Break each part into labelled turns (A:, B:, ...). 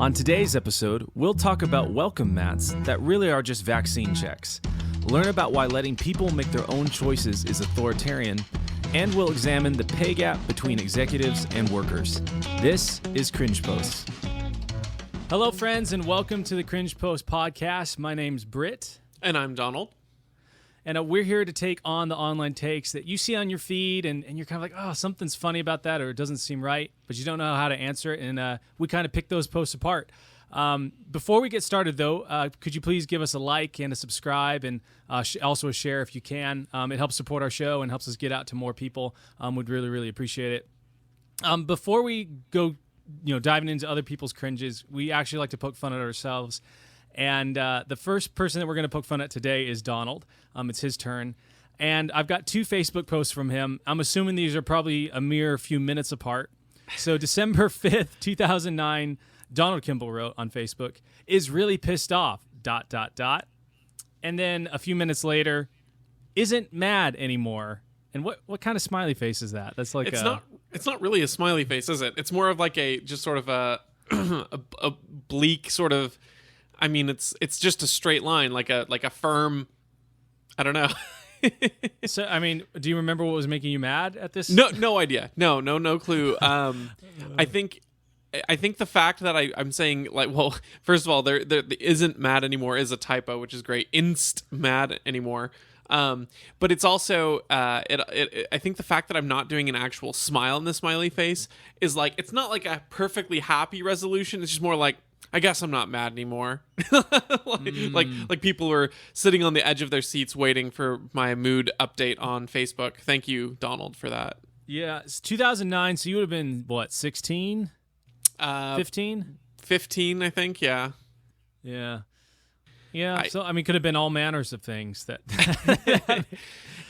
A: On today's episode, we'll talk about welcome mats that really are just vaccine checks, learn about why letting people make their own choices is authoritarian, and we'll examine the pay gap between executives and workers. This is Cringe Posts. Hello, friends, and welcome to the Cringe Post podcast. My name's Britt.
B: And I'm Donald.
A: And we're here to take on the online takes that you see on your feed, and you're kind of like, oh, something's funny about that, or it doesn't seem right, but you don't know how to answer it, and we kind of pick those posts apart. Before we get started, though, could you please give us a like and a subscribe, and also a share if you can. It helps support our show and helps us get out to more people. We'd really, really appreciate it. Before we go, diving into other people's cringes, we actually like to poke fun at ourselves. And the first person that we're going to poke fun at today is Donald. It's his turn. And I've got two Facebook posts from him. I'm assuming these are probably a mere few minutes apart. So December 5th, 2009, Donald Kimball wrote on Facebook, is really pissed off, ... And then a few minutes later, isn't mad anymore. And what kind of smiley face is that? That's like
B: it's not really a smiley face, is it? It's more of like a just sort of a a bleak sort of. I mean, it's just a straight line, like a firm. I don't know.
A: So, I mean, do you remember what was making you mad at this?
B: No idea. No clue. I think the fact that I'm saying, like, well, first of all, there isn't mad anymore is a typo, which is great. Inst mad anymore. But it's also I think the fact that I'm not doing an actual smile in the smiley face is like, it's not like a perfectly happy resolution. It's just more like, I guess I'm not mad anymore. like people are sitting on the edge of their seats waiting for my mood update on Facebook. Thank you, Donald, for that.
A: Yeah, it's 2009, so you would have been, what, 16? 15?
B: 15, I think, yeah.
A: Yeah. Yeah, so, I mean, could have been all manners of things that...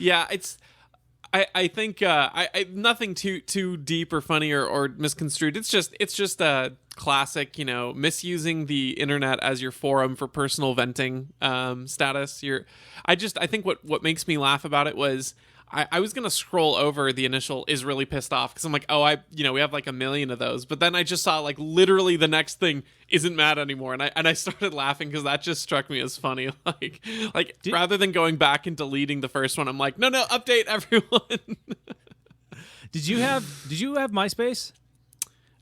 B: Yeah, it's... I think I nothing too deep or funny or misconstrued. It's just a classic, misusing the internet as your forum for personal venting status. I think what makes me laugh about it was I was gonna scroll over the initial is really pissed off because I'm like, oh, we have like 1 million of those, but then I just saw like literally the next thing isn't mad anymore, and I started laughing because that just struck me as funny. Rather than going back and deleting the first one, I'm like, no, update everyone.
A: Did you have MySpace?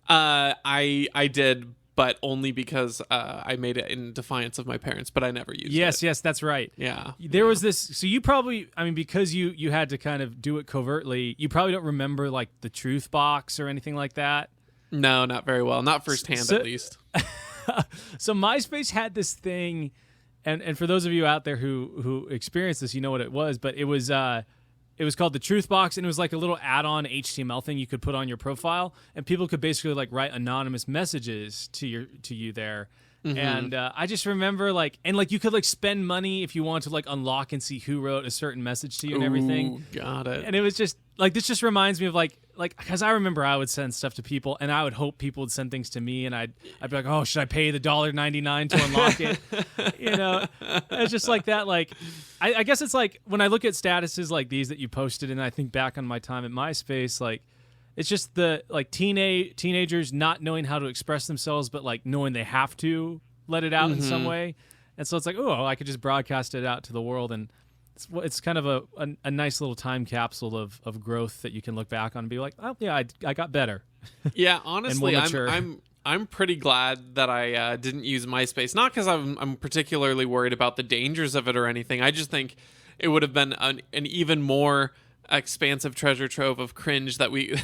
B: I did, but only because I made it in defiance of my parents, but I never used it.
A: Yes, that's right.
B: Yeah.
A: There was this, so you probably, I mean, because you had to kind of do it covertly, you probably don't remember like the truth box or anything like that.
B: No, not very well. Not firsthand, at least.
A: So MySpace had this thing, and for those of you out there who experienced this, you know what it was, but it was called the Truth Box, and it was like a little add-on HTML thing you could put on your profile, and people could basically like write anonymous messages to you there. Mm-hmm. And I just remember you could like spend money if you wanted to like unlock and see who wrote a certain message to you and everything.
B: Got it.
A: And it was just like, this just reminds me of like because I remember I would send stuff to people, and I would hope people would send things to me, and I'd be like, oh, should I pay the $1.99 to unlock it? It's just like that. Like, I guess it's like when I look at statuses like these that you posted, and I think back on my time at MySpace, like it's just the like teenagers not knowing how to express themselves, but like knowing they have to let it out in some way, and so it's like, oh, I could just broadcast it out to the world, and it's kind of a nice little time capsule of growth that you can look back on and be like, oh yeah, I got better.
B: Yeah, honestly, I'm pretty glad that I didn't use MySpace. Not because I'm particularly worried about the dangers of it or anything. I just think it would have been an even more expansive treasure trove of cringe that we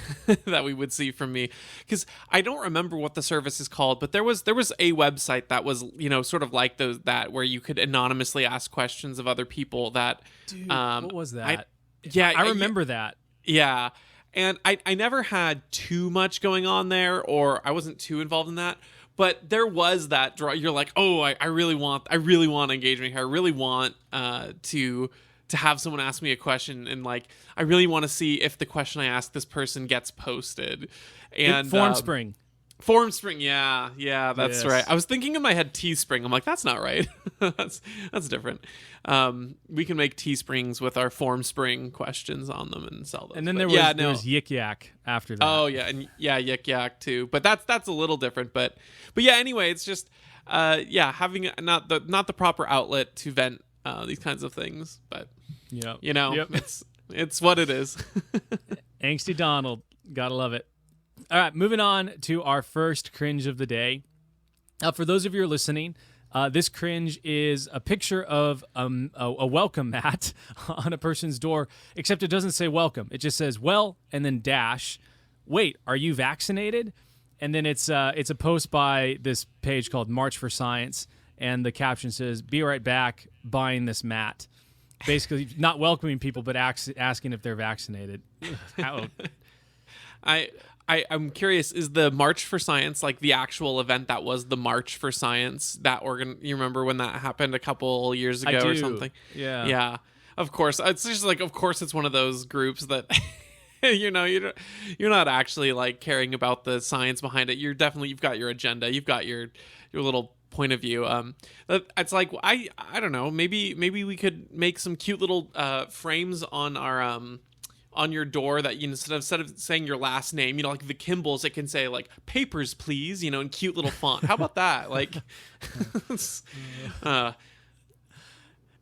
B: would see from me, because I don't remember what the service is called, but there was a website that was sort of like that where you could anonymously ask questions of other people. That
A: dude, what was that?
B: I
A: remember that.
B: Yeah, and I never had too much going on there, or I wasn't too involved in that. But there was that draw. You're like, oh, I really want engagement here. I really want to have someone ask me a question, and like I really want to see if the question I ask this person gets posted. And
A: Formspring.
B: Form spring, yeah, that's
A: Yes.
B: right. I was thinking in my head Teespring. I'm like, that's not right. that's different. We can make Teesprings with our Form Spring questions on them and sell them.
A: And then there was Yik Yak after that.
B: Oh yeah, and Yik Yak too. But that's a little different. But yeah. Anyway, it's just having not the proper outlet to vent these kinds of things. But
A: Yep.
B: it's what it is.
A: Angsty Donald, gotta love it. All right, moving on to our first cringe of the day. For those of you who are listening, this cringe is a picture of a welcome mat on a person's door, except it doesn't say welcome. It just says, well, and then dash, wait, are you vaccinated? And then it's a post by this page called March for Science, and the caption says, be right back, buying this mat. Basically, not welcoming people, but asking if they're vaccinated.
B: I'm curious, is the March for Science like the actual event that was the March for Science? You remember when that happened a couple years ago or something?
A: Yeah.
B: Yeah. Of course. It's just like, of course it's one of those groups that you're not actually like caring about the science behind it. You've got your agenda. You've got your little point of view. It's like I don't know, maybe we could make some cute little frames on our on your door that instead of saying your last name, like the Kimballs, it can say like papers please, in cute little font. How about that? Like
A: it's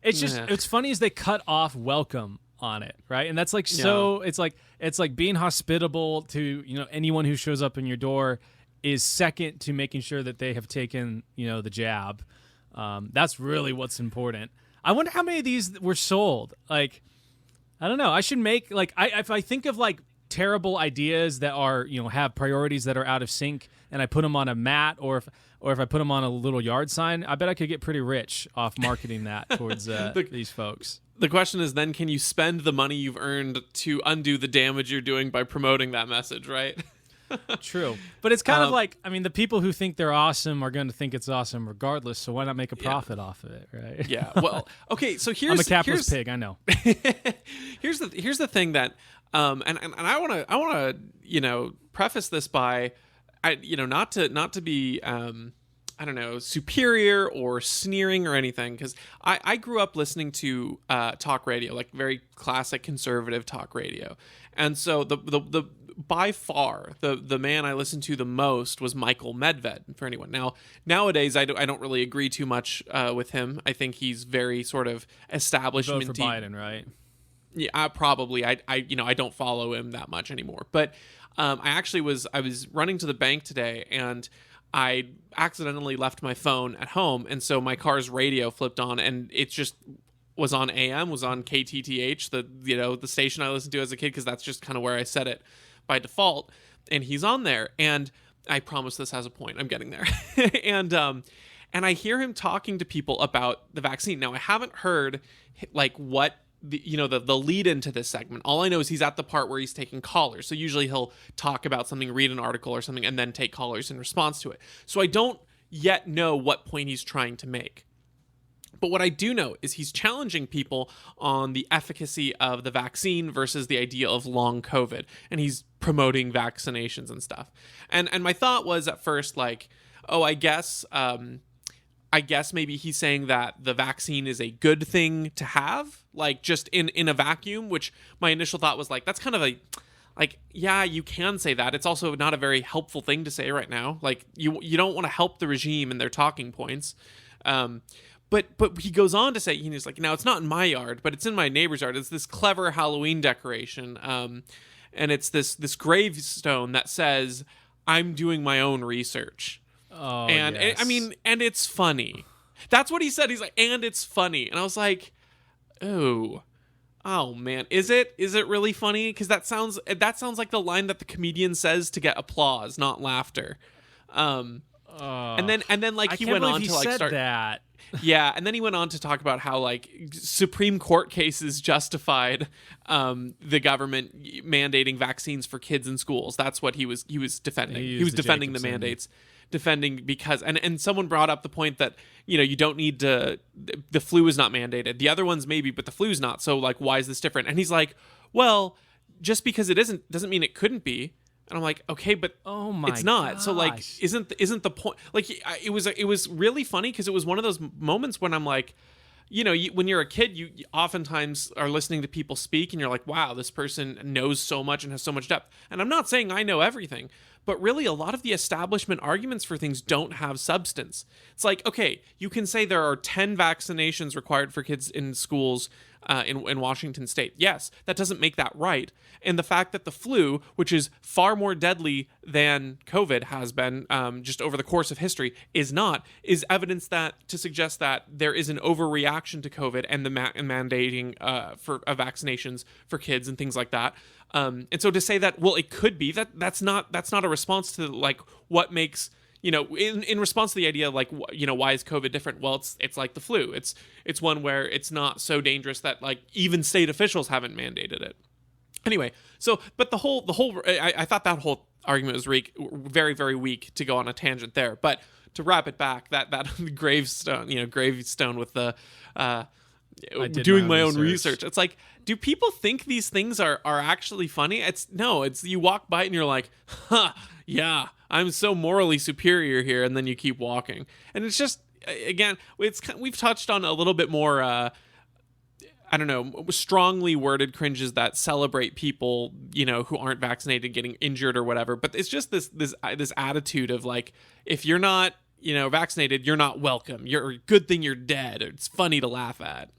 A: just it's funny as they cut off welcome on it, right? And that's like it's like being hospitable to anyone who shows up in your door is second to making sure that they have taken the jab. That's really what's important. I wonder how many of these were sold. Like, I don't know. I should make if I think of like terrible ideas that are have priorities that are out of sync, and I put them on a mat, or if I put them on a little yard sign, I bet I could get pretty rich off marketing that towards these folks.
B: The question is then, can you spend the money you've earned to undo the damage you're doing by promoting that message, right?
A: True. But it's kind of like, the people who think they're awesome are going to think it's awesome regardless, so why not make a profit off of it, right?
B: Yeah. Well, okay, so I'm
A: a capitalist pig, I know.
B: Here's the thing that and I want to preface this by not to be I don't know, superior or sneering or anything, because I grew up listening to talk radio, like very classic conservative talk radio. And so the by far the man I listened to the most was Michael Medved, for anyone. Now nowadays I don't really agree too much with him. I think he's very sort of establishment.
A: Vote for Biden, right?
B: Yeah, probably. I don't follow him that much anymore. But I was running to the bank today, and I accidentally left my phone at home, and so my car's radio flipped on, and it just was on AM, was on KTTH, the station I listened to as a kid, because that's just kind of where I set it by default. And he's on there, and I promise this has a point. I'm getting there. and I hear him talking to people about the vaccine. Now I haven't heard like what the lead into this segment. All I know is he's at the part where he's taking callers. So usually he'll talk about something, read an article or something, and then take callers in response to it. So I don't yet know what point he's trying to make. But what I do know is he's challenging people on the efficacy of the vaccine versus the idea of long COVID. And he's promoting vaccinations and stuff. And my thought was at first like, oh, I guess maybe he's saying that the vaccine is a good thing to have, like just in a vacuum, which my initial thought was like, that's kind of yeah, you can say that. It's also not a very helpful thing to say right now. Like you don't want to help the regime and their talking points. But he goes on to say, he's like, now it's not in my yard, but it's in my neighbor's yard. It's this clever Halloween decoration. And it's this gravestone that says, I'm doing my own research.
A: Oh,
B: and
A: yes.
B: And it's funny. That's what he said. He's like, and it's funny. And I was like, oh man, is it really funny? Because that sounds like the line that the comedian says to get applause, not laughter. And then like he went on to like start
A: that.
B: Yeah, and then he went on to talk about how like Supreme Court cases justified the government mandating vaccines for kids in schools. That's what he was defending. He was defending the mandates. Defending because and someone brought up the point that you don't need to, the flu is not mandated, the other ones maybe, but the flu is not, so like why is this different? And he's like, well, just because it isn't doesn't mean it couldn't be. And I'm like, okay, but
A: Oh my
B: it's not. So like,
A: gosh.
B: isn't the point? Like, it was really funny because it was one of those moments when I'm like, when you're a kid, you oftentimes are listening to people speak, and you're like, wow, this person knows so much and has so much depth. And I'm not saying I know everything, but really, a lot of the establishment arguments for things don't have substance. It's like, okay, you can say there are 10 vaccinations required for kids in schools in Washington state. Yes, that doesn't make that right. And the fact that the flu, which is far more deadly than COVID has been just over the course of history, is evidence that to suggest that there is an overreaction to COVID and the mandating for vaccinations for kids and things like that. And so to say that, well, it could be that's not a response to like what makes, in response to the idea, like, why is COVID different? Well, it's like the flu. It's one where it's not so dangerous that like even state officials haven't mandated it. Anyway, so but the whole I thought that whole argument was very, very weak to go on a tangent there. But to wrap it back, that gravestone with the doing my own research. It's like, do people think these things are actually funny? It's you walk by it and you're like, huh, yeah, I'm so morally superior here, and then you keep walking. And it's just, again, we've touched on a little bit more I don't know, strongly worded cringes that celebrate people, who aren't vaccinated getting injured or whatever. But it's just this attitude of like, if you're not, vaccinated, you're not welcome. You're a good thing you're dead. It's funny to laugh at.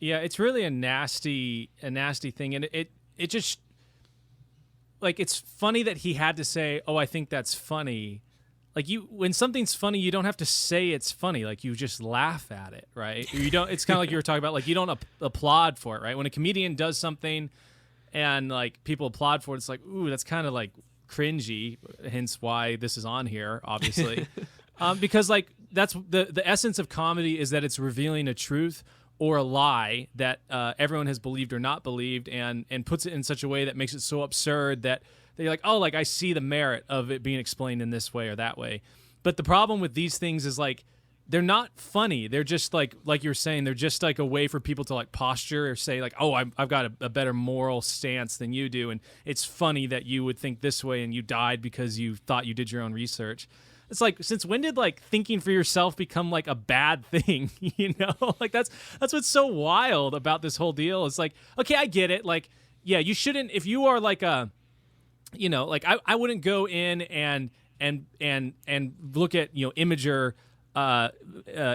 A: Yeah, it's really a nasty thing, and it just, like, it's funny that he had to say, "Oh, I think that's funny." Like, when something's funny, you don't have to say it's funny. Like, you just laugh at it, right? You don't. It's kind of like you were talking about. Like, you don't applaud for it, right? When a comedian does something, and like people applaud for it, it's like, ooh, that's kind of like cringy. Hence why this is on here, obviously, because like that's the essence of comedy is that it's revealing a truth or a lie that everyone has believed or not believed, and puts it in such a way that makes it so absurd that you're like, oh, like I see the merit of it being explained in this way or that way. But the problem with these things is like they're not funny. They're just like you're saying, they're just like a way for people to like posture or say like, oh, I've got a better moral stance than you do, and it's funny that you would think this way and you died because you thought you did your own research. It's like, since when did like thinking for yourself become like a bad thing? Like that's what's so wild about this whole deal. It's like, okay, I get it. Like, yeah, you shouldn't, if you are like a, like I wouldn't go in and look at, imager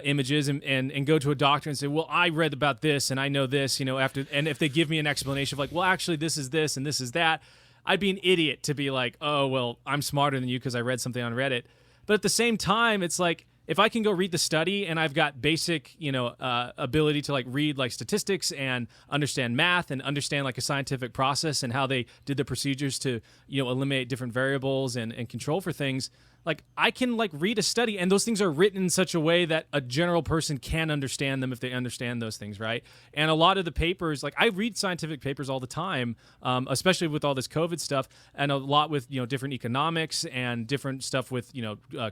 A: images and go to a doctor and say, well, I read about this and I know this, after, and if they give me an explanation of like, well, actually this is this and this is that, I'd be an idiot to be like, oh, well, I'm smarter than you because I read something on Reddit. But at the same time, it's like, if I can go read the study and I've got basic, ability to like read like statistics and understand math and understand like a scientific process and how they did the procedures to, eliminate different variables and control for things, like I can like read a study, and those things are written in such a way that a general person can understand them if they understand those things, right? And a lot of the papers, like I read scientific papers all the time, especially with all this COVID stuff, and a lot with different economics and different stuff with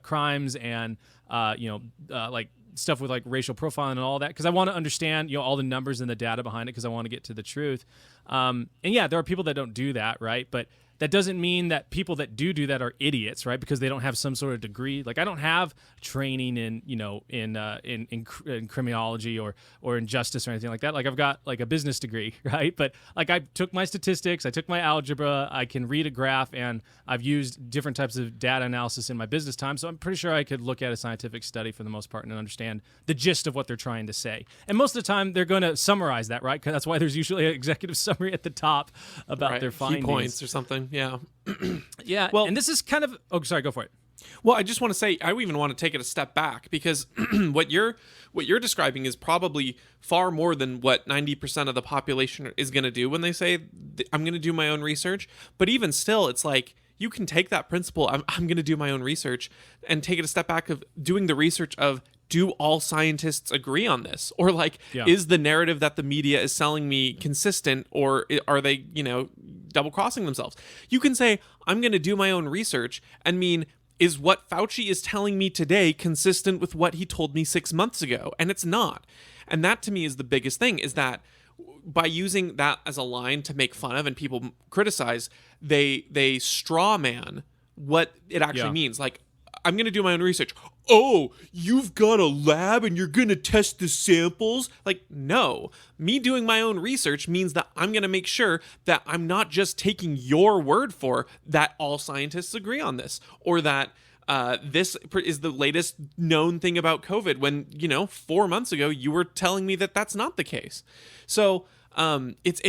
A: crimes and like stuff with like racial profiling and all that, because I want to understand all the numbers and the data behind it, because I want to get to the truth. And yeah, there are people that don't do that, right? But that doesn't mean that people that do that are idiots, right? Because they don't have some sort of degree. Like I don't have training in in criminology or in justice or anything like that. Like I've got like a business degree, right? But like I took my statistics, I took my algebra, I can read a graph, and I've used different types of data analysis in my business time. So I'm pretty sure I could look at a scientific study for the most part and understand the gist of what they're trying to say. And most of the time they're going to summarize that, right? Because that's why there's usually an executive summary at the top about their findings.
B: Key points or something. Yeah.
A: Yeah. Well, and this is kind of, oh, sorry, go for it.
B: Well, I just want to say, I even want to take it a step back, because what you're describing is probably far more than what 90% of the population is going to do when they say, I'm going to do my own research. But even still, it's like, you can take that principle, I'm going to do my own research, and take it a step back of doing the research of, do all scientists agree on this? Or like, is the narrative that the media is selling me consistent, or are they, double crossing themselves? You can say, I'm going to do my own research, and mean, is what Fauci is telling me today consistent with what he told me 6 months ago? And it's not. And that to me is the biggest thing, is that by using that as a line to make fun of and people criticize, they straw man what it actually means. Like, I'm going to do my own research. Oh, you've got a lab and you're going to test the samples? Like, no. Me doing my own research means that I'm going to make sure that I'm not just taking your word for that all scientists agree on this, or that this is the latest known thing about COVID, when, 4 months ago you were telling me that that's not the case. So that's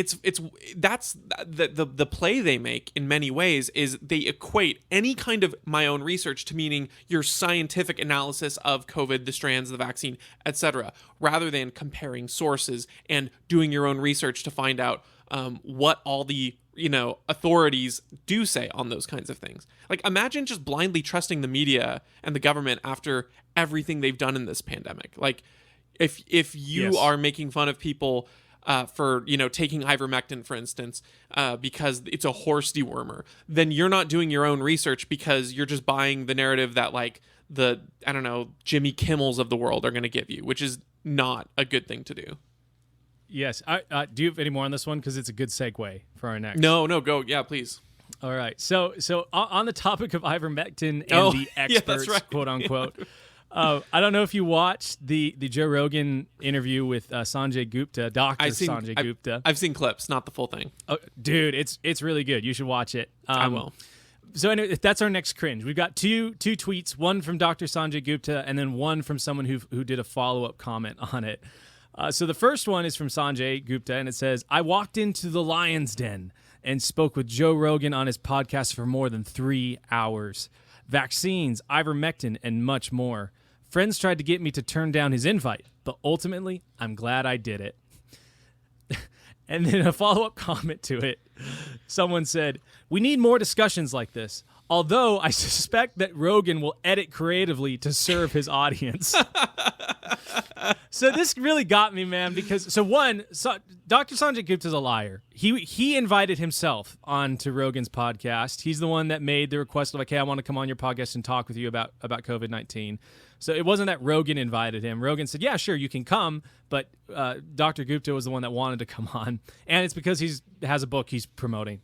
B: the play they make in many ways, is they equate any kind of my own research to meaning your scientific analysis of COVID, the strands, the vaccine, etc., rather than comparing sources and doing your own research to find out what all the authorities do say on those kinds of things. Like, imagine just blindly trusting the media and the government after everything they've done in this pandemic. Like, if you are making fun of people for taking ivermectin, for instance, because it's a horse dewormer, then you're not doing your own research because you're just buying the narrative that, like, the Jimmy Kimmels of the world are going to give you, which is not a good thing to do.
A: Yes. Do you have any more on this one? Because it's a good segue for our next.
B: No, go. Yeah, please.
A: All right. So on the topic of ivermectin and the experts,
B: right.
A: quote unquote, I don't know if you watched the Joe Rogan interview with Sanjay Gupta, Sanjay Gupta.
B: I've seen clips, not the full thing.
A: Oh, dude, it's really good. You should watch it.
B: I will.
A: So anyway, that's our next cringe. We've got two tweets, one from Dr. Sanjay Gupta and then one from someone who did a follow-up comment on it. So the first one is from Sanjay Gupta, and it says, "I walked into the lion's den and spoke with Joe Rogan on his podcast for more than 3 hours. Vaccines, ivermectin, and much more. Friends tried to get me to turn down his invite, but ultimately, I'm glad I did it." And then a follow-up comment to it. Someone said, "We need more discussions like this, although I suspect that Rogan will edit creatively to serve his audience." So this really got me, man, because Dr. Sanjay Gupta is a liar. He invited himself onto Rogan's podcast. He's the one that made the request of, like, hey, I want to come on your podcast and talk with you about COVID-19. So it wasn't that Rogan invited him. Rogan said, yeah, sure, you can come, but Dr. Gupta was the one that wanted to come on, and it's because he has a book he's promoting.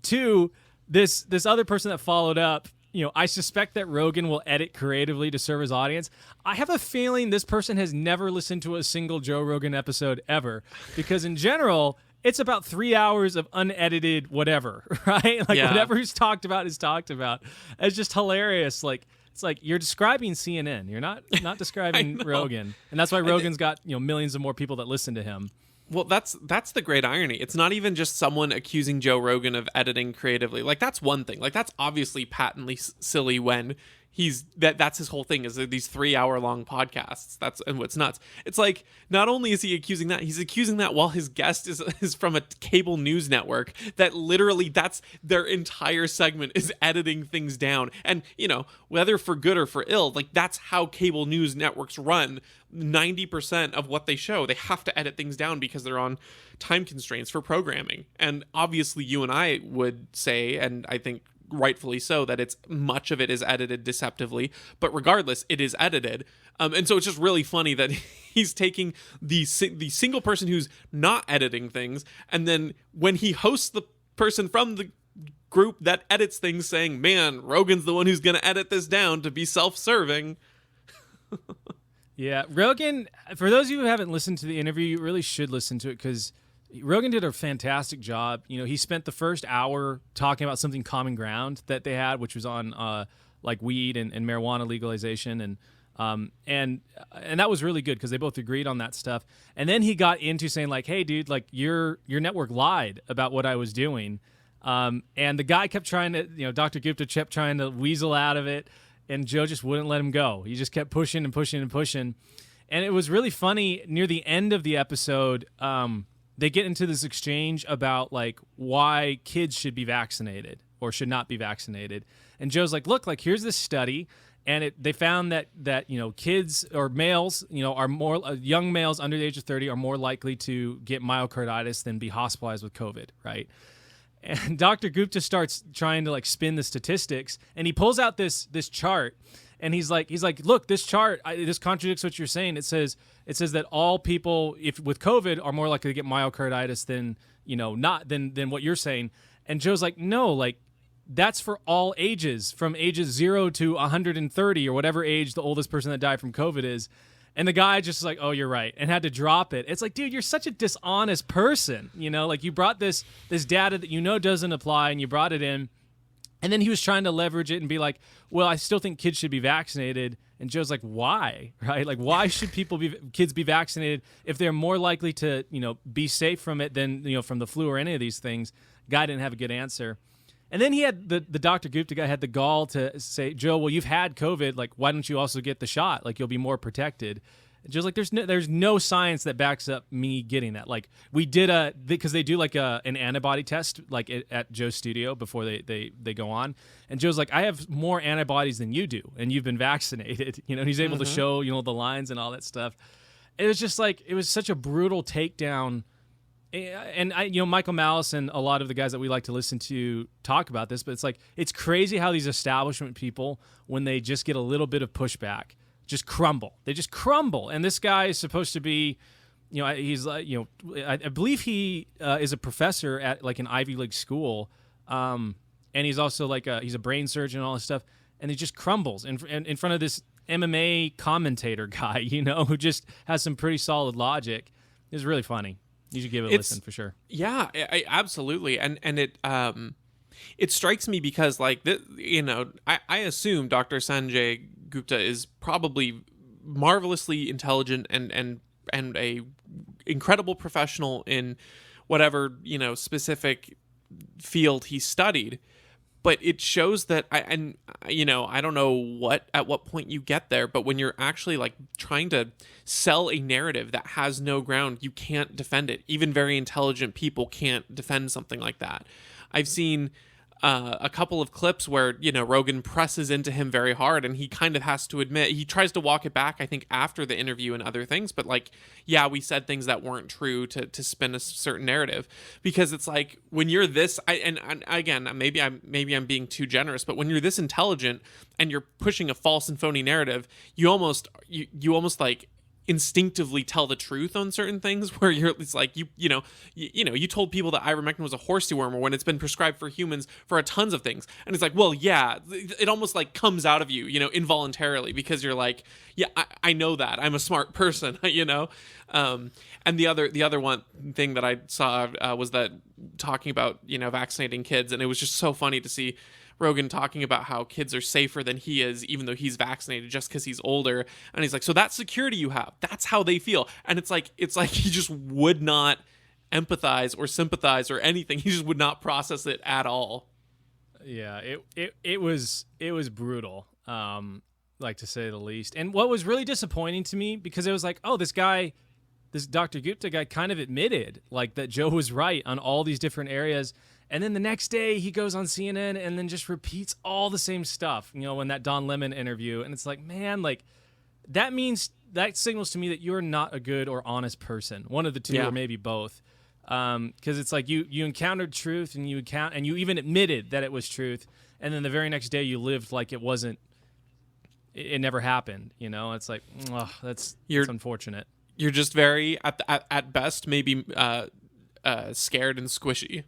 A: Two, this other person that followed up, I suspect that Rogan will edit creatively to serve his audience. I have a feeling this person has never listened to a single Joe Rogan episode ever, because in general, it's about 3 hours of unedited whatever, right? Like, whatever he's talked about is talked about. It's just hilarious. Like, it's like you're describing CNN. You're not describing Rogan. And that's why Rogan's got, millions of more people that listen to him.
B: Well, that's the great irony. It's not even just someone accusing Joe Rogan of editing creatively. Like, that's one thing. Like, that's obviously patently silly when that's his whole thing, is these 3 hour long podcasts. And what's nuts. It's like, not only is he accusing that, he's accusing that while his guest is from a cable news network that literally that's their entire segment is editing things down. And, whether for good or for ill, like, that's how cable news networks run. 90% of what they show, they have to edit things down because they're on time constraints for programming. And obviously you and I would say, and I think rightfully so, that it's much of it is edited deceptively, but regardless, it is edited. And so it's just really funny that he's taking the single person who's not editing things, and then when he hosts the person from the group that edits things saying, man, Rogan's the one who's going to edit this down to be self-serving.
A: Yeah, Rogan, for those of you who haven't listened to the interview, you really should listen to it, because Rogan did a fantastic job. He spent the first hour talking about something common ground that they had, which was on like weed and marijuana legalization, and that was really good because they both agreed on that stuff. And then he got into saying, like, hey, dude, like, your network lied about what I was doing. And the guy kept trying to, Dr. Gupta kept trying to weasel out of it, and Joe just wouldn't let him go. He just kept pushing and pushing and pushing. And it was really funny. Near the end of the episode, they get into this exchange about, like, why kids should be vaccinated or should not be vaccinated. And Joe's like, look, like, here's this study, and they found that kids or males, are more young males under the age of 30 are more likely to get myocarditis than be hospitalized with COVID, right? And Dr. Gupta starts trying to, like, spin the statistics, and he pulls out this chart, And he's like, look, this chart, this contradicts what you're saying. It says that all people with COVID are more likely to get myocarditis than than what you're saying. And Joe's like, no, like that's for all ages, from ages 0 to 130 or whatever age the oldest person that died from COVID is. And the guy just like, oh, you're right, and had to drop it. It's like, dude, you're such a dishonest person. Like you brought this data that doesn't apply, and you brought it in. And then he was trying to leverage it and be like, well, I still think kids should be vaccinated. And Joe's like, why? Right? Like, why should kids be vaccinated if they're more likely to, be safe from it than, from the flu or any of these things? Guy didn't have a good answer. And then he had the Dr. Gupta guy had the gall to say, Joe, well, you've had COVID. Like, why don't you also get the shot? Like, you'll be more protected. And Joe's like, there's no science that backs up me getting that. Like, we did because they do like an antibody test like at Joe's studio before they go on. And Joe's like, I have more antibodies than you do, and you've been vaccinated. And he's able to show the lines and all that stuff. It was just like, it was such a brutal takedown. And Michael Malice and a lot of the guys that we like to listen to talk about this, but it's like, it's crazy how these establishment people, when they just get a little bit of pushback, just crumble. They just crumble. And this guy is supposed to be, he's like, I believe he is a professor at like an Ivy League school, and he's also like he's a brain surgeon and all this stuff, and he just crumbles in front of this MMA commentator guy, who just has some pretty solid logic. It's really funny. You should give it a listen for sure.
B: Yeah, absolutely. And it strikes me because like I assume Dr. Sanjay Gupta is probably marvelously intelligent and a incredible professional in whatever specific field he studied. But it shows that I don't know at what point you get there, but when you're actually like trying to sell a narrative that has no ground, you can't defend it. Even very intelligent people can't defend something like that. I've seen a couple of clips where Rogan presses into him very hard, and he kind of has to admit, he tries to walk it back, I think, after the interview and other things, but like, yeah, we said things that weren't true to spin a certain narrative, because it's like, when you're this, and again, maybe I'm being too generous, but when you're this intelligent and you're pushing a false and phony narrative, you almost like instinctively tell the truth on certain things, where it's like you told people that ivermectin was a horse dewormer when it's been prescribed for humans for tons of things, and it's like, well, yeah, it almost like comes out of you involuntarily, because you're like, yeah, I know that, I'm a smart person. And the other one thing that I saw was that talking about vaccinating kids, and it was just so funny to see Rogan talking about how kids are safer than he is, even though he's vaccinated, just because he's older. And he's like, so that security you have, that's how they feel. And it's like he just would not empathize or sympathize or anything. He just would not process it at all.
A: Yeah, it was brutal, like, to say the least. And what was really disappointing to me, because it was like, oh, this Dr. Gupta guy kind of admitted like that Joe was right on all these different areas. And then the next day he goes on CNN and then just repeats all the same stuff, in that Don Lemon interview. And it's like, man, like that signals to me that you're not a good or honest person. One of the two, or maybe both. Because it's like you encountered truth, and you even admitted that it was truth. And then the very next day you lived like it wasn't, it never happened. It's like, that's unfortunate.
B: You're just very, at best, maybe scared and squishy.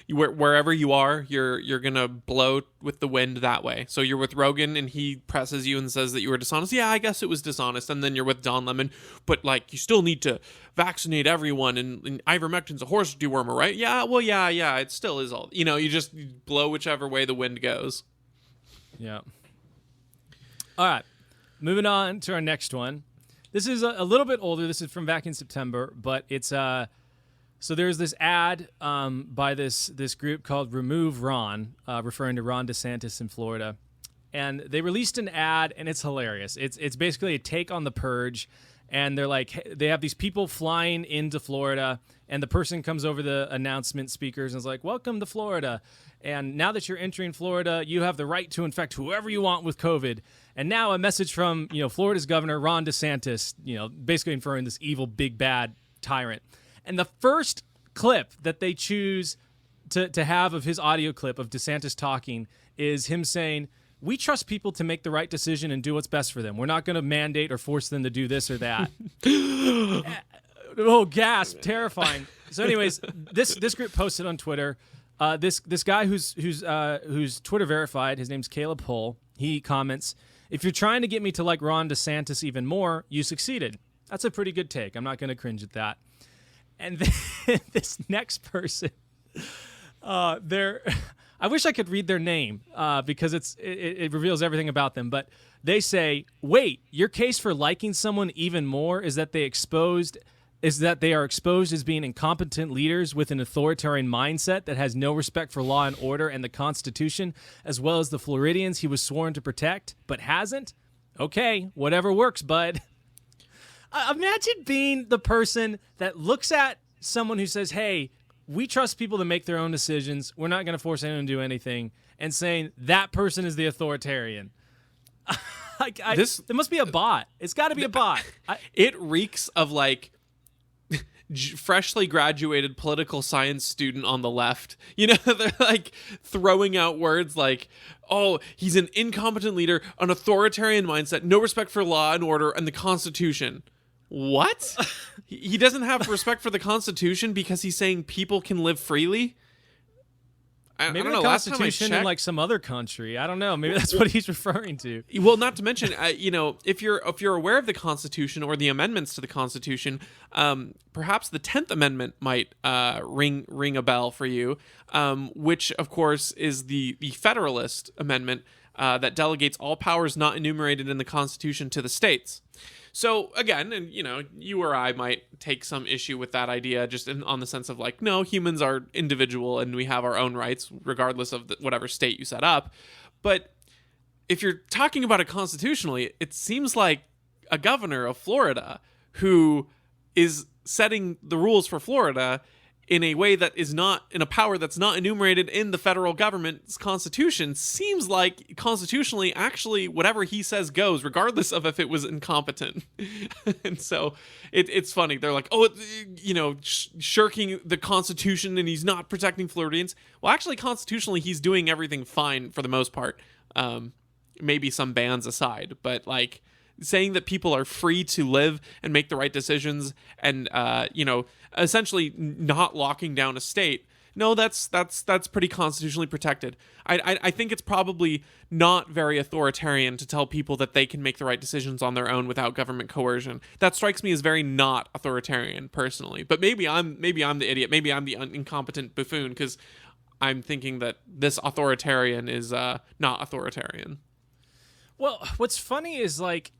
B: Wherever you are, you're gonna blow with the wind that way. So you're with Rogan and he presses you and says that you were dishonest. Yeah, I guess it was dishonest. And then you're with Don Lemon, but like, you still need to vaccinate everyone, and ivermectin's a horse dewormer, right? Yeah, well, yeah, it still is all. You just blow whichever way the wind goes.
A: Yeah. All right, moving on to our next one. This is a little bit older. This is from back in September, but it's so there's this ad by this group called Remove Ron, referring to Ron DeSantis in Florida, and they released an ad, and it's hilarious. It's basically a take on The Purge, and they're like, they have these people flying into Florida, and the person comes over the announcement speakers and is like, "Welcome to Florida, and now that you're entering Florida, you have the right to infect whoever you want with COVID." And now a message from, Florida's governor, Ron DeSantis, basically inferring this evil, big, bad tyrant. And the first clip that they choose to have of his audio clip of DeSantis talking is him saying, we trust people to make the right decision and do what's best for them. We're not going to mandate or force them to do this or that. Oh, gasp! Terrifying. So, anyways, this group posted on Twitter. This guy who's Twitter verified. His name's Caleb Hull. He comments, "If you're trying to get me to like Ron DeSantis even more, you succeeded." That's a pretty good take. I'm not going to cringe at that. And then this next person, I wish I could read their name because it reveals everything about them. But they say, "Wait, your case for liking someone even more is that they are exposed as being incompetent leaders with an authoritarian mindset that has no respect for law and order and the Constitution, as well as the Floridians he was sworn to protect, but hasn't? Okay, whatever works, bud." Imagine being the person that looks at someone who says, "Hey, we trust people to make their own decisions. We're not going to force anyone to do anything," and saying that person is the authoritarian. There must be a bot. It's got to be a bot.
B: It reeks of like freshly graduated political science student on the left. You know, they're like throwing out words like, "Oh, he's an incompetent leader, an authoritarian mindset, no respect for law and order and the Constitution." What? He doesn't have respect for the Constitution because he's saying people can live freely?
A: Maybe
B: I don't
A: the
B: know. Last time I
A: Constitution in
B: checked,
A: like some other country. I don't know. Maybe that's what he's referring to.
B: well, not to mention, if you're aware of the Constitution or the amendments to the Constitution, perhaps the 10th Amendment might ring a bell for you, which of course is the Federalist Amendment that delegates all powers not enumerated in the Constitution to the states. So again, and you or I might take some issue with that idea, just on the sense of like, no, humans are individual and we have our own rights, regardless of whatever state you set up. But if you're talking about it constitutionally, it seems like a governor of Florida who is setting the rules for Florida in a way that is not in a power that's not enumerated in the federal government's constitution seems like constitutionally actually whatever he says goes, regardless of if it was incompetent. And so it's funny. They're like, "Oh, shirking the Constitution and he's not protecting Floridians." Well, actually, constitutionally, he's doing everything fine for the most part. Maybe some bans aside, but like saying that people are free to live and make the right decisions and essentially not locking down a state, no, that's pretty constitutionally protected. I think it's probably not very authoritarian to tell people that they can make the right decisions on their own without government coercion. That strikes me as very not authoritarian personally. But maybe I'm the idiot. Maybe I'm the incompetent buffoon because I'm thinking that this authoritarian is not authoritarian.
A: Well, what's funny is like,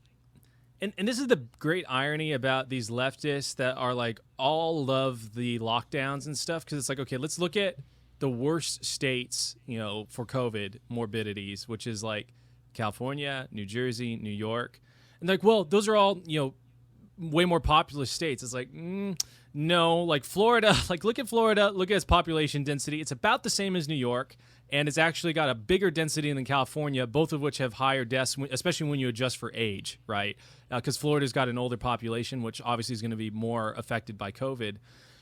A: and this is the great irony about these leftists that are like all love the lockdowns and stuff, because it's like, okay, let's look at the worst states, for COVID morbidities, which is like California, New Jersey, New York. And like, well, those are all, way more populous states. It's like, no, like Florida, like look at Florida, look at its population density. It's about the same as New York. And it's actually got a bigger density than California, both of which have higher deaths, especially when you adjust for age, right? Because Florida's got an older population, which obviously is going to be more affected by COVID.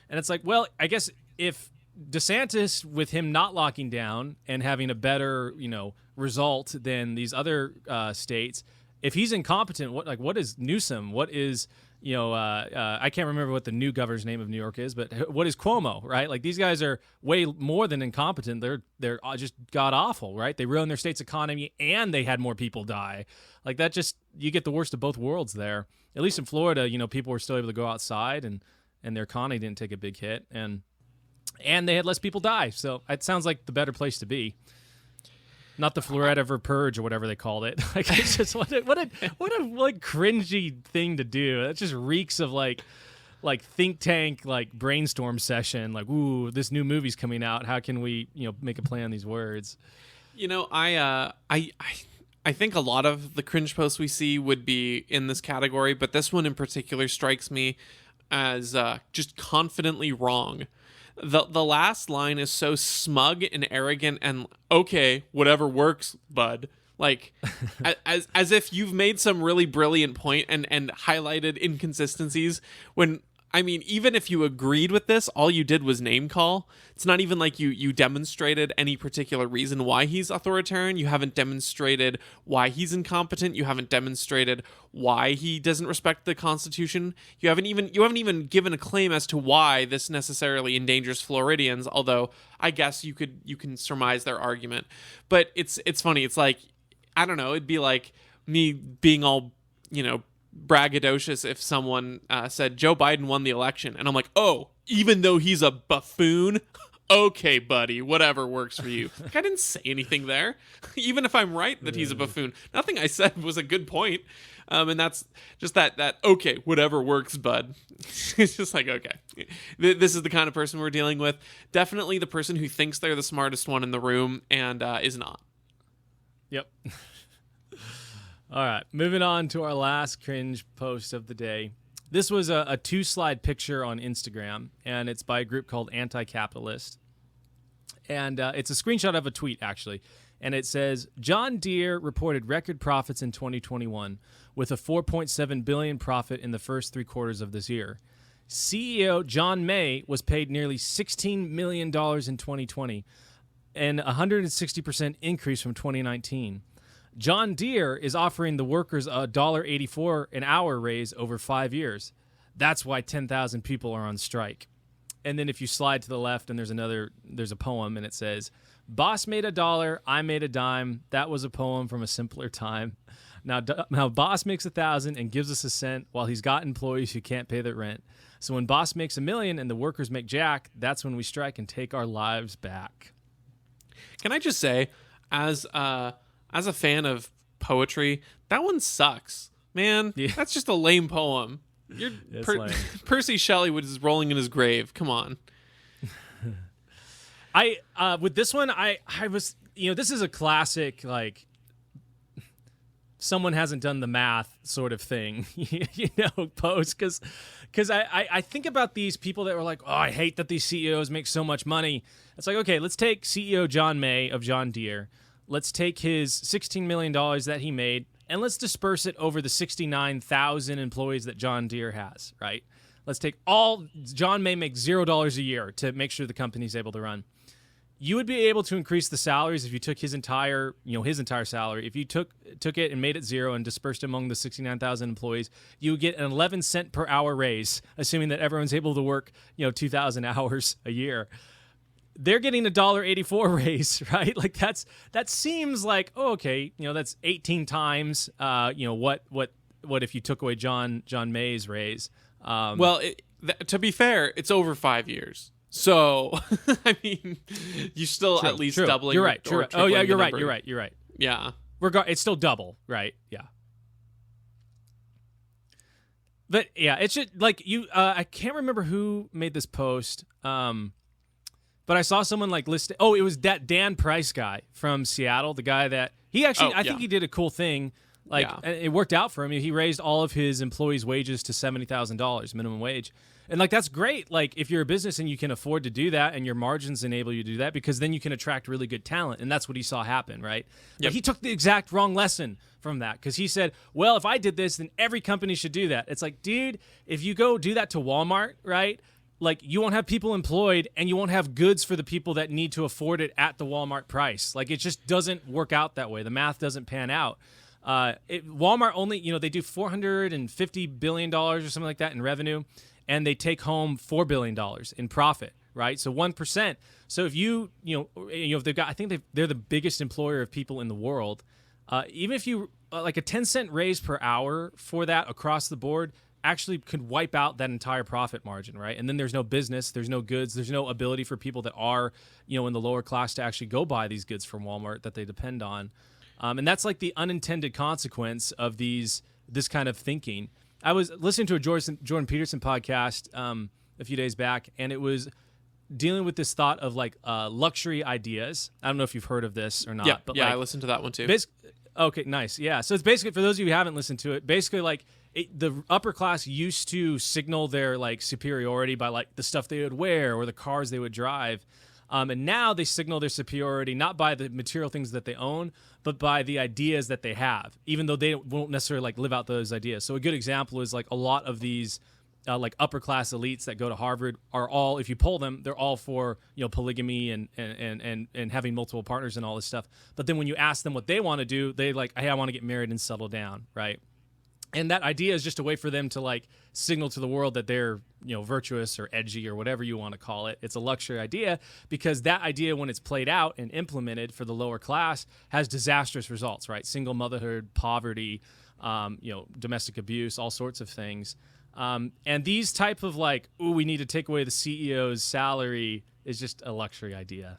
A: And it's like, well, I guess if DeSantis, with him not locking down and having a better, result than these other states, if he's incompetent, what is Newsom? What is I can't remember what the new governor's name of New York is, but what is Cuomo, right? Like these guys are way more than incompetent. They're just god awful, right? They ruined their state's economy and they had more people die. Like that you get the worst of both worlds there. At least in Florida, people were still able to go outside and their economy didn't take a big hit and they had less people die. So it sounds like the better place to be. Not the Florida Purge or whatever they called it. Like it's just what a like cringy thing to do. That just reeks of like think tank like brainstorm session. Like, ooh, this new movie's coming out. How can we make a play on these words?
B: I think a lot of the cringe posts we see would be in this category, but this one in particular strikes me as just confidently wrong. The last line is so smug and arrogant and okay, whatever works, bud. Like as if you've made some really brilliant point and highlighted inconsistencies when I mean, even if you agreed with this, all you did was name call. It's not even like you demonstrated any particular reason why he's authoritarian. You haven't demonstrated why he's incompetent. You haven't demonstrated why he doesn't respect the Constitution. You haven't even given a claim as to why this necessarily endangers Floridians, although I guess you can surmise their argument. But it's funny. It's like, I don't know, it'd be like me being all, braggadocious if someone said Joe Biden won the election, and I'm like, oh, even though he's a buffoon, okay, buddy, whatever works for you. Like, I didn't say anything there. Even if I'm right that he's a buffoon, nothing I said was a good point. And that's just that okay, whatever works, bud. It's just like, okay, this is the kind of person we're dealing with. Definitely the person who thinks they're the smartest one in the room and is not.
A: Yep. All right, moving on to our last cringe post of the day. This was a 2-slide picture on Instagram, and it's by a group called Anti-Capitalist. And it's a screenshot of a tweet, actually. And it says, John Deere reported record profits in 2021 with a $4.7 billion profit in the first 3 quarters of this year. CEO John May was paid nearly $16 million in 2020, and a 160% increase from 2019. John Deere is offering the workers a $1.84 an hour raise over 5 years. That's why 10,000 people are on strike. And then if you slide to the left, and there's a poem, and it says, Boss made $1, I made a dime. That was a poem from a simpler time. Now Boss makes 1,000 and gives us a cent while he's got employees who can't pay their rent. So when Boss makes $1 million and the workers make jack, that's when we strike and take our lives back.
B: Can I just say, as a fan of poetry, that one sucks, man. Yeah. That's just a lame poem.
A: Lame.
B: Percy Shelley was rolling in his grave. Come on.
A: With this one, I was, this is a classic, like, someone hasn't done the math sort of thing, post, because I think about these people that were like, oh, I hate that these CEOs make so much money. It's like, okay, let's take CEO John May of John Deere. Let's take his $16 million that he made, and let's disperse it over the 69,000 employees that John Deere has, right? Let's take John May makes $0 a year to make sure the company's able to run. You would be able to increase the salaries if you took his entire salary. If you took it and made it 0 and dispersed among the 69,000 employees, you would get an 11 cent per hour raise, assuming that everyone's able to work, 2,000 hours a year. They're getting a $1.84 raise, right? Like that seems like, oh, okay, that's 18 times, what if you took away John May's raise?
B: To be fair, it's over 5 years. So, I mean, you still at least doubling.
A: You're right. Oh yeah, you're right. You're right.
B: Yeah.
A: It's still double, right? Yeah. But yeah, it should like you. I can't remember who made this post. But I saw someone like list. Oh, it was that Dan Price guy from Seattle, the guy that he actually. I think he did a cool thing. Like it worked out for him. He raised all of his employees' wages to $70,000 minimum wage, and like that's great. Like if you're a business and you can afford to do that, and your margins enable you to do that, because then you can attract really good talent, and that's what he saw happen, right? Yep. But he took the exact wrong lesson from that because he said, "Well, if I did this, then every company should do that." It's like, dude, if you go do that to Walmart, right? Like you won't have people employed and you won't have goods for the people that need to afford it at the Walmart price. Like it just doesn't work out that way. The math doesn't pan out. Walmart only, they do $450 billion or something like that in revenue, and they take home $4 billion in profit, right? So 1%. So if if they've got, I think they're the biggest employer of people in the world. Even if you, like a 10-cent raise per hour for that across the board, actually could wipe out that entire profit margin, right? And then there's no business, there's no goods, there's no ability for people that are, in the lower class to actually go buy these goods from Walmart that they depend on. And that's like the unintended consequence of this kind of thinking. I was listening to a Jordan Peterson podcast a few days back, and it was dealing with this thought of like luxury ideas. I don't know if you've heard of this or not. But
B: I listened to that one too.
A: Okay, nice. Yeah. So it's basically, for those of you who haven't listened to it, basically like the upper class used to signal their like superiority by like the stuff they would wear or the cars they would drive. And now they signal their superiority not by the material things that they own, but by the ideas that they have, even though they won't necessarily like live out those ideas. So a good example is like a lot of these like upper class elites that go to Harvard are all, if you poll them, they're all for polygamy and having multiple partners and all this stuff. But then when you ask them what they want to do, they like, hey, I want to get married and settle down, right? And that idea is just a way for them to like signal to the world that they're virtuous or edgy or whatever you want to call it. It's a luxury idea because that idea, when it's played out and implemented for the lower class, has disastrous results, right? Single motherhood, poverty, domestic abuse, all sorts of things. And these type of like, ooh, we need to take away the CEO's salary is just a luxury idea.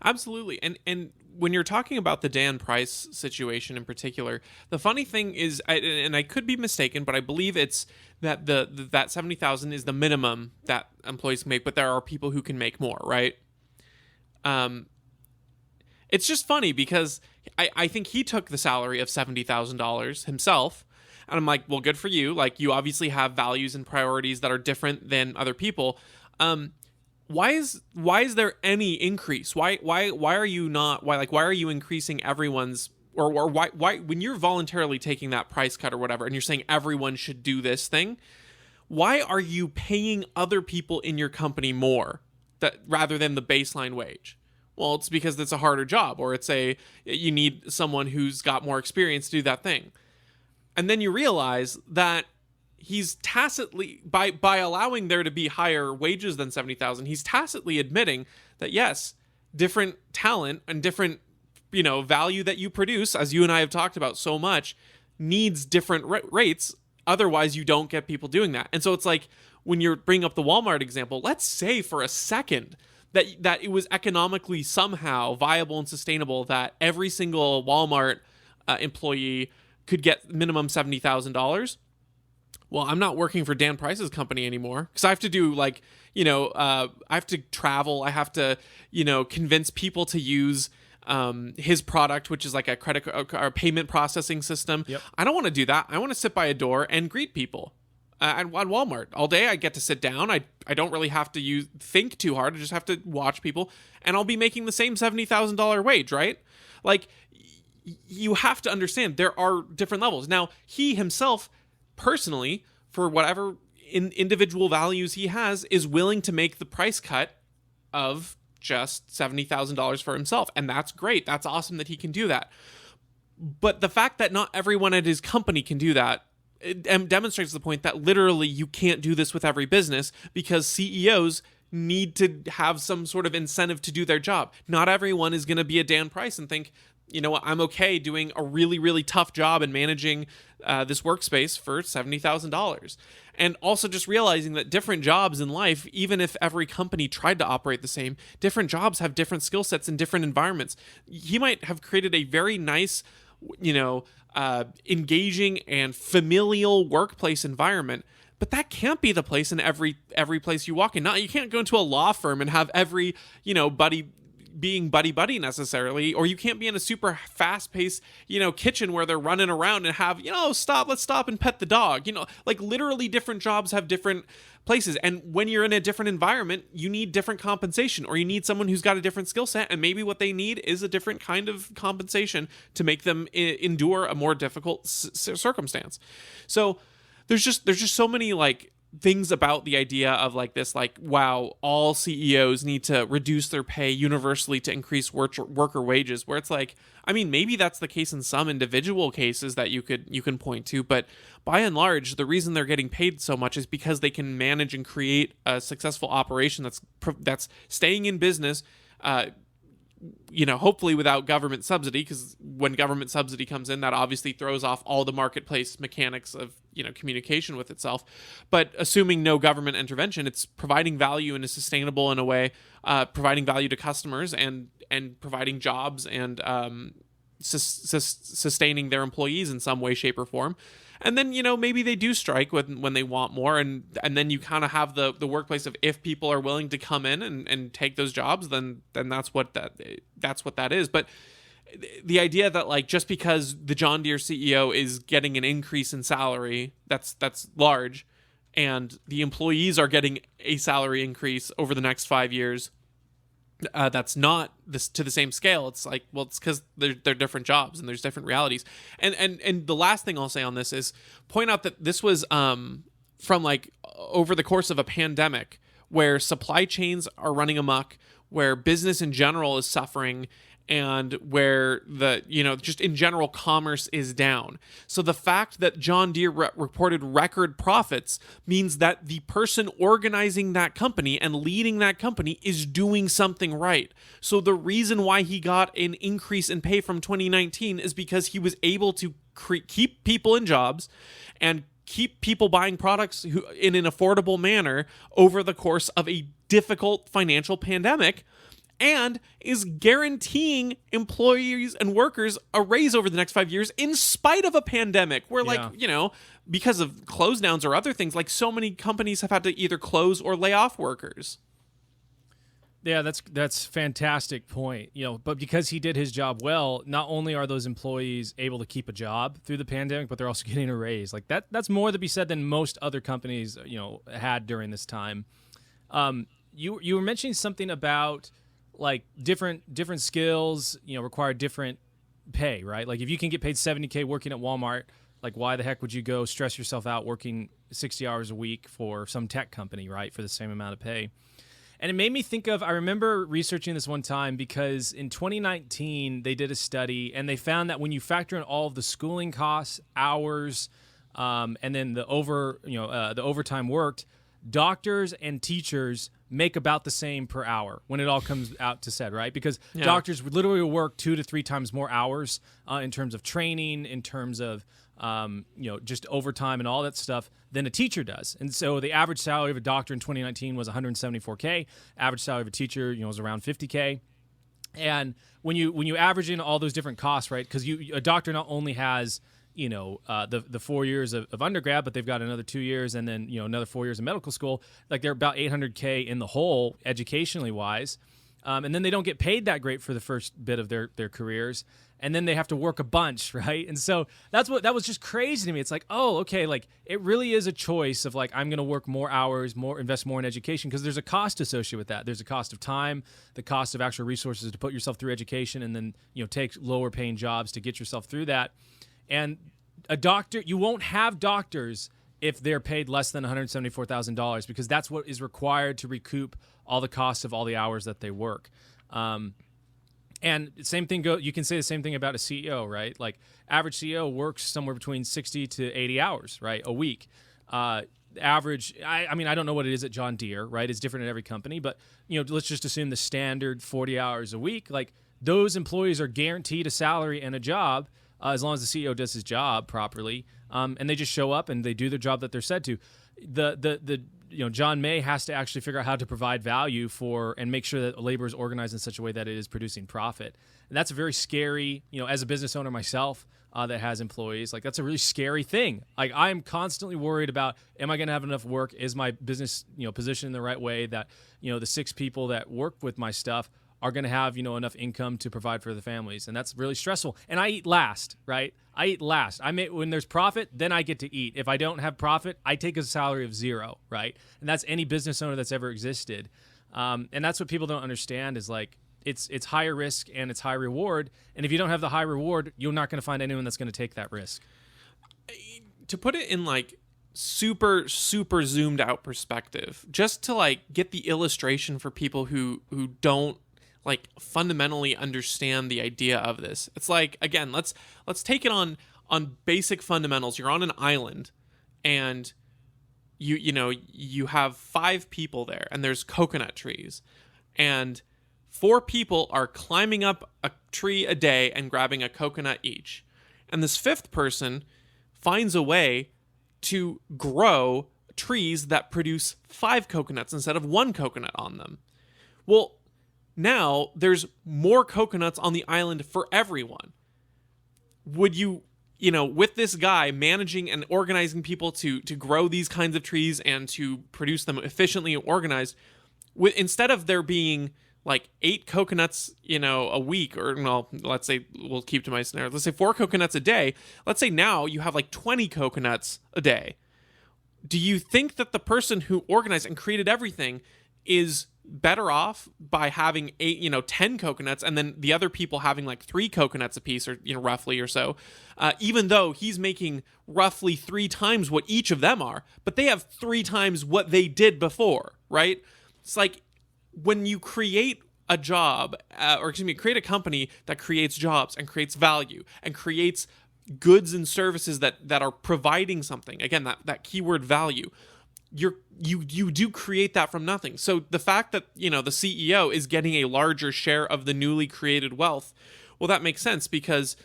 B: Absolutely. And when you're talking about the Dan Price situation in particular, the funny thing is, and I could be mistaken, but I believe it's that that 70,000 is the minimum that employees can make, but there are people who can make more, right? It's just funny because I think he took the salary of $70,000 himself. And I'm like, well, good for you. Like, you obviously have values and priorities that are different than other people. Why is there any increase? Why are you increasing everyone's, or why when you're voluntarily taking that price cut or whatever, and you're saying everyone should do this thing, why are you paying other people in your company more rather than the baseline wage? Well, it's because it's a harder job, or you need someone who's got more experience to do that thing. And then you realize that he's tacitly, by allowing there to be higher wages than 70,000, he's tacitly admitting that yes, different talent and different, value that you produce, as you and I have talked about so much, needs different rates. Otherwise, you don't get people doing that. And so it's like when you're bringing up the Walmart example, let's say for a second that it was economically somehow viable and sustainable that every single Walmart employee could get minimum $70,000. Well, I'm not working for Dan Price's company anymore because I have to do I have to travel. I have to, convince people to use his product, which is like a credit or payment processing system.
A: Yep.
B: I don't want to do that. I want to sit by a door and greet people. At Walmart all day, I get to sit down. I don't really have to think too hard. I just have to watch people, and I'll be making the same $70,000 wage, right? Like, you have to understand there are different levels. Now, he himself, personally, for whatever individual values he has, is willing to make the price cut of just $70,000 for himself, and that's great. That's awesome that he can do that. But the fact that not everyone at his company can do that, it demonstrates the point that literally you can't do this with every business because CEOs need to have some sort of incentive to do their job. Not everyone is going to be a Dan Price and think, you know what, I'm okay doing a really, really tough job and managing this workspace for $70,000. And also just realizing that different jobs in life, even if every company tried to operate the same, different jobs have different skill sets in different environments. He might have created a very nice, engaging and familial workplace environment, but that can't be the place in every place you walk in. Now, you can't go into a law firm and have every, buddy being buddy necessarily, or you can't be in a super fast-paced, kitchen where they're running around and have, let's stop and pet the dog. Like literally different jobs have different places. And when you're in a different environment, you need different compensation, or you need someone who's got a different skill set, and maybe what they need is a different kind of compensation to make them endure a more difficult circumstance. So there's just so many things about the idea of this, wow, all CEOs need to reduce their pay universally to increase worker wages, where it's maybe that's the case in some individual cases that you can point to, but by and large, the reason they're getting paid so much is because they can manage and create a successful operation that's staying in business, hopefully without government subsidy, because when government subsidy comes in, that obviously throws off all the marketplace mechanics of, communication with itself. But assuming no government intervention, it's providing value and is sustainable in a way, providing value to customers and providing jobs and sustaining their employees in some way, shape, or form. And then, maybe they do strike when they want more. And then you kind of have the workplace of, if people are willing to come in and take those jobs, then that's what that is. But the idea that just because the John Deere CEO is getting an increase in salary, that's large, and the employees are getting a salary increase over the next 5 years, that's not to the same scale. It's it's because they're different jobs and there's different realities. And the last thing I'll say on this is point out that this was from like over the course of a pandemic where supply chains are running amok, where business in general is suffering, and where just in general commerce is down. So the fact that John Deere reported record profits means that the person organizing that company and leading that company is doing something right. So the reason why he got an increase in pay from 2019 is because he was able to keep people in jobs and keep people buying products in an affordable manner over the course of a difficult financial pandemic, and is guaranteeing employees and workers a raise over the next 5 years in spite of a pandemic where because of close downs or other things, like so many companies have had to either close or lay off workers.
A: Yeah, that's fantastic point. But because he did his job well, not only are those employees able to keep a job through the pandemic, but they're also getting a raise. Like that's more to be said than most other companies, had during this time. You were mentioning something about like different skills, require different pay, right? Like if you can get paid $70K working at Walmart, like why the heck would you go stress yourself out working 60 hours a week for some tech company, right? For the same amount of pay. And it made me think of, I remember researching this one time because in 2019, they did a study and they found that when you factor in all of the schooling costs, hours, and then the overtime worked, doctors and teachers make about the same per hour when it all comes out to said, right? Because doctors would literally work 2 to 3 times more hours in terms of training, in terms of just overtime and all that stuff than a teacher does. And so the average salary of a doctor in 2019 was $174K. Average salary of a teacher, was around $50K. And when you average in all those different costs, right? Because a doctor not only has the 4 years of undergrad, but they've got another 2 years and then, another 4 years of medical school. Like they're about $800K in the whole, educationally wise. And then they don't get paid that great for the first bit of their careers. And then they have to work a bunch, right? And so that was just crazy to me. It's like, oh, okay, like it really is a choice of like, I'm going to work more hours, invest more in education, because there's a cost associated with that. There's a cost of time, the cost of actual resources to put yourself through education, and then, take lower paying jobs to get yourself through that. And a doctor, you won't have doctors if they're paid less than $174,000, because that's what is required to recoup all the costs of all the hours that they work. And same thing you can say the same thing about a CEO, right? Like average CEO works somewhere between 60 to 80 hours, right, a week. Average, I mean, I don't know what it is at John Deere, right? It's different at every company, but let's just assume the standard 40 hours a week. Like those employees are guaranteed a salary and a job as long as the CEO does his job properly, and they just show up and they do the job that they're said to. John May has to actually figure out how to provide value for and make sure that labor is organized in such a way that it is producing profit. And that's a very scary, as a business owner myself that has employees, like that's a really scary thing. Like I am constantly worried about, am I going to have enough work? Is my business, positioned in the right way that, the 6 people that work with my stuff are going to have, enough income to provide for the families. And that's really stressful. And I eat last, right? I eat last. When there's profit, then I get to eat. If I don't have profit, I take a salary of 0, right? And that's any business owner that's ever existed. And that's what people don't understand is like, it's higher risk and it's high reward. And if you don't have the high reward, you're not going to find anyone that's going to take that risk.
B: To put it in like super, super zoomed out perspective, just to like get the illustration for people who don't like fundamentally understand the idea of this. It's like, again, let's take it on basic fundamentals. You're on an island and you have 5 people there and there's coconut trees, and 4 people are climbing up a tree a day and grabbing a coconut each. And this 5th person finds a way to grow trees that produce 5 coconuts instead of 1 coconut on them. Well, now there's more coconuts on the island for everyone. Would you, with this guy managing and organizing people to grow these kinds of trees and to produce them efficiently and organized, instead of there being like 8 coconuts, a week, or well, let's say we'll keep to my scenario. Let's say 4 coconuts a day. Let's say now you have like 20 coconuts a day. Do you think that the person who organized and created everything is better off by having 10 coconuts, and then the other people having like 3 coconuts apiece, or roughly or so, even though he's making roughly 3 times what each of them are, but they have 3 times what they did before, right? It's like when you create a job, create a company that creates jobs and creates value and creates goods and services that are providing something. Again, that keyword value. You do create that from nothing. So the fact that, the CEO is getting a larger share of the newly created wealth, well, that makes sense because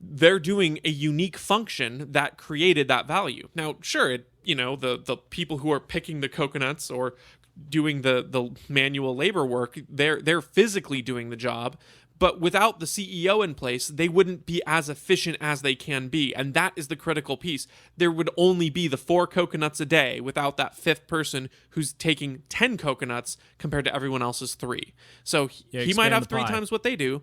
B: they're doing a unique function that created that value. Now, sure, the people who are picking the coconuts or doing the manual labor work, they're physically doing the job, but without the CEO in place, they wouldn't be as efficient as they can be. And that is the critical piece. There would only be the 4 coconuts a day without that 5th person who's taking 10 coconuts compared to everyone else's 3. So he might have 3 times what they do,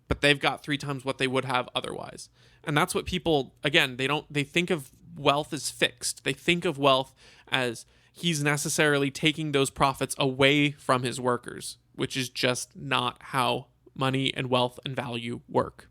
B: but they've got 3 times what they would have otherwise. And that's what people, again, they think of wealth as fixed. They think of wealth as he's necessarily taking those profits away from his workers, which is just not how money and wealth and value work.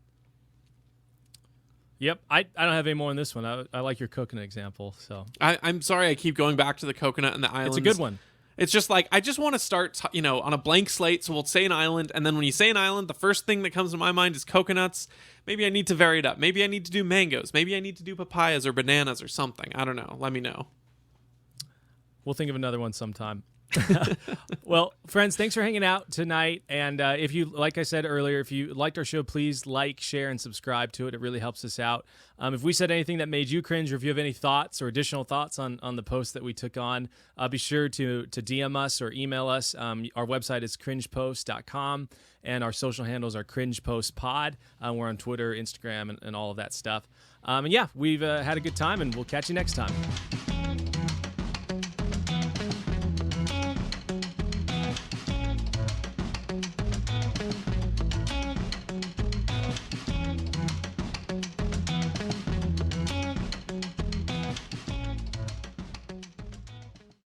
A: Yep. I don't have any more on this one. I like your coconut example. So
B: I'm sorry I keep going back to the coconut and the islands.
A: It's a good one.
B: It's just like, I just want to start, on a blank slate. So we'll say an island. And then when you say an island, the first thing that comes to my mind is coconuts. Maybe I need to vary it up. Maybe I need to do mangoes. Maybe I need to do papayas or bananas or something. I don't know. Let me know.
A: We'll think of another one sometime. Well, friends, thanks for hanging out tonight. And if you, like I said earlier, if you liked our show, please like, share, and subscribe to it. It really helps us out. If we said anything that made you cringe, or if you have any thoughts or additional thoughts on the post that we took on, be sure to DM us or email us. Our website is cringepost.com, and our social handles are cringepostpod. We're on Twitter, Instagram, and all of that stuff. And yeah, we've had a good time, and we'll catch you next time.